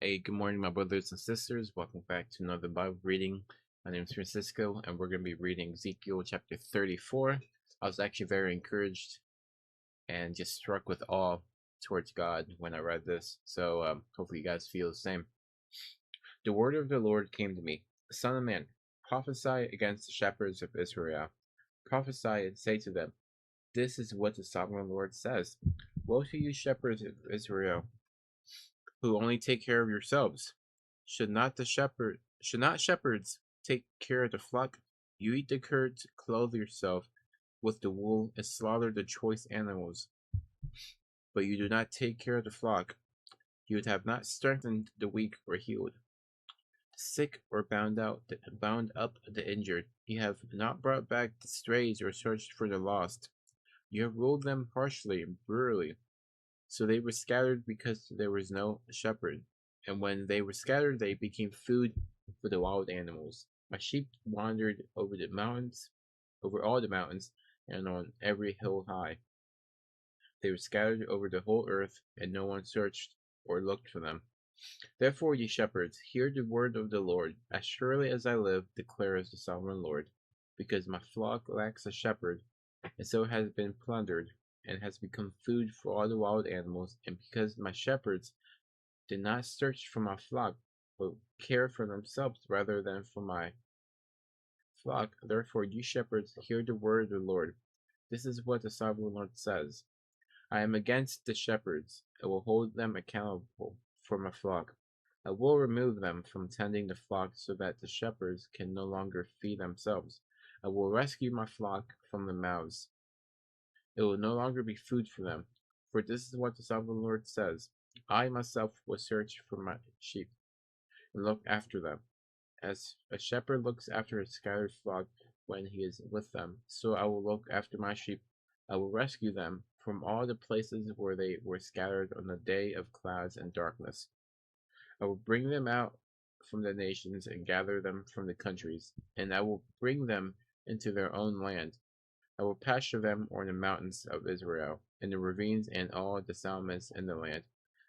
Hey, good morning, my brothers and sisters. Welcome back to another Bible reading. My name is Francisco, and we're going to be reading Ezekiel chapter 34. I was actually very encouraged and just struck with awe towards God when I read this. So hopefully you guys feel the same. The word of the Lord came to me. Son of man, prophesy against the shepherds of Israel. Prophesy and say to them, this is what the sovereign Lord says. Woe to you, shepherds of Israel, who only take care of yourselves. Should not shepherds take care of the flock? You eat the curds, clothe yourself with the wool, and slaughter the choice animals. But you do not take care of the flock. You have not strengthened the weak or healed the sick or bound up the injured. You have not brought back the strays or searched for the lost. You have ruled them harshly and brutally. So they were scattered because there was no shepherd. And when they were scattered, they became food for the wild animals. My sheep wandered over the mountains, over all the mountains, and on every hill high. They were scattered over the whole earth, and no one searched or looked for them. Therefore, ye shepherds, hear the word of the Lord. As surely as I live, declares the sovereign Lord, because my flock lacks a shepherd, and so has been plundered, and has become food for all the wild animals, and because my shepherds did not search for my flock, but care for themselves rather than for my flock, therefore you shepherds, hear the word of the Lord. This is what the sovereign Lord says. I am against the shepherds. I will hold them accountable for my flock. I will remove them from tending the flock so that the shepherds can no longer feed themselves. I will rescue my flock from the mouths. It will no longer be food for them. For this is what the sovereign Lord says. I myself will search for my sheep and look after them. As a shepherd looks after his scattered flock when he is with them, so I will look after my sheep. I will rescue them from all the places where they were scattered on the day of clouds and darkness. I will bring them out from the nations and gather them from the countries, and I will bring them into their own land. I will pasture them on the mountains of Israel, in the ravines and all the settlements in the land.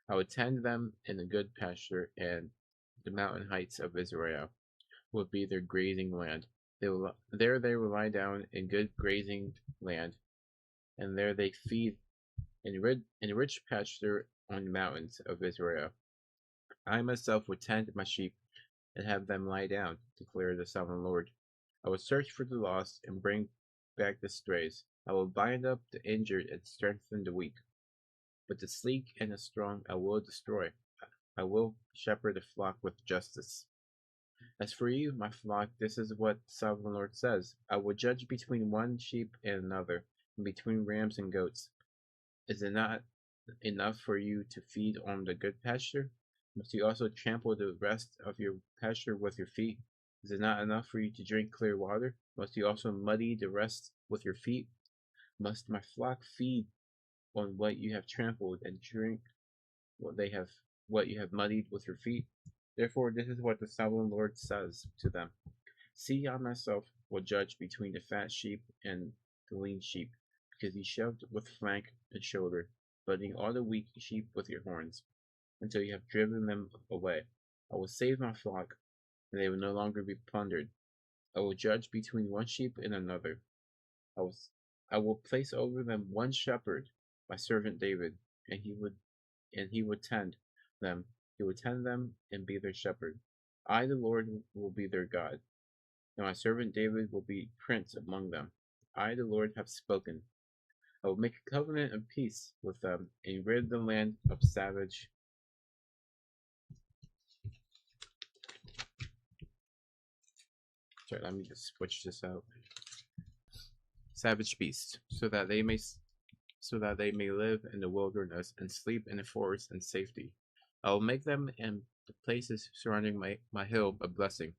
I will tend them in the good pasture, and the mountain heights of Israel will be their grazing land. There they will lie down in good grazing land, and there they feed in rich pasture on the mountains of Israel. I myself will tend my sheep and have them lie down, declares the sovereign Lord. I will search for the lost and bring back the strays. I will bind up the injured and strengthen the weak. But the sleek and the strong I will destroy. I will shepherd the flock with justice. As for you, my flock, this is what the sovereign Lord says. I will judge between one sheep and another, and between rams and goats. Is it not enough for you to feed on the good pasture? Must you also trample the rest of your pasture with your feet? Is it not enough for you to drink clear water? Must you also muddy the rest with your feet? Must my flock feed on what you have trampled and drink what you have muddied with your feet? Therefore, this is what the sovereign Lord says to them. See, I myself will judge between the fat sheep and the lean sheep, because you shoved with flank and shoulder, butting all the weak sheep with your horns, until you have driven them away. I will save my flock, and they will no longer be plundered. I will judge between one sheep and another. I will, I will place over them one shepherd, my servant David, and he would tend them. He would tend them and be their shepherd. I, the Lord, will be their God. And my servant David will be prince among them. I, the Lord, have spoken. I will make a covenant of peace with them and rid the land of savage. Sorry, let me just switch this out. Savage beasts, so that they may live in the wilderness and sleep in the forest in safety. I will make them and the places surrounding my hill a blessing.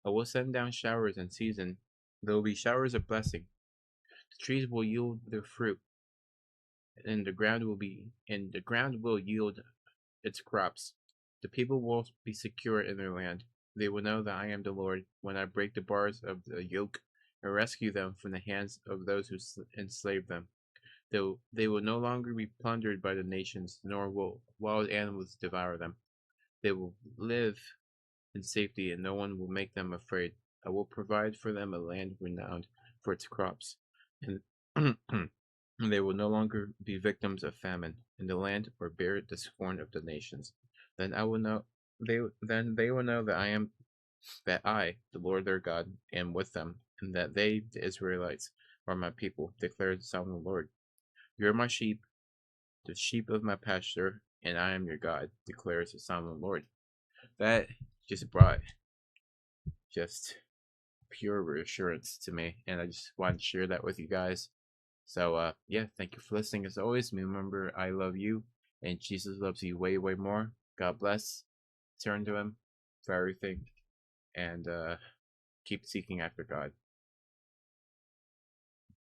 I will send down showers in season. There will be showers of blessing. The trees will yield their fruit, and the ground will yield its crops. The people will be secure in their land. They will know that I am the Lord when I break the bars of the yoke and rescue them from the hands of those who enslave them. They will no longer be plundered by the nations, nor will wild animals devour them. They will live in safety, and no one will make them afraid. I will provide for them a land renowned for its crops, and they will no longer be victims of famine in the land or bear the scorn of the nations. Then I will know they will know that I, the Lord their God, am with them, and that they, the Israelites, are my people, declares the sovereign Lord. You are my sheep, the sheep of my pasture, and I am your God, declares the sovereign Lord. That just brought just pure reassurance to me, and I just wanted to share that with you guys. So yeah, thank you for listening. As always, remember, I love you, and Jesus loves you way, way more. God bless. Turn to him for everything, and keep seeking after God.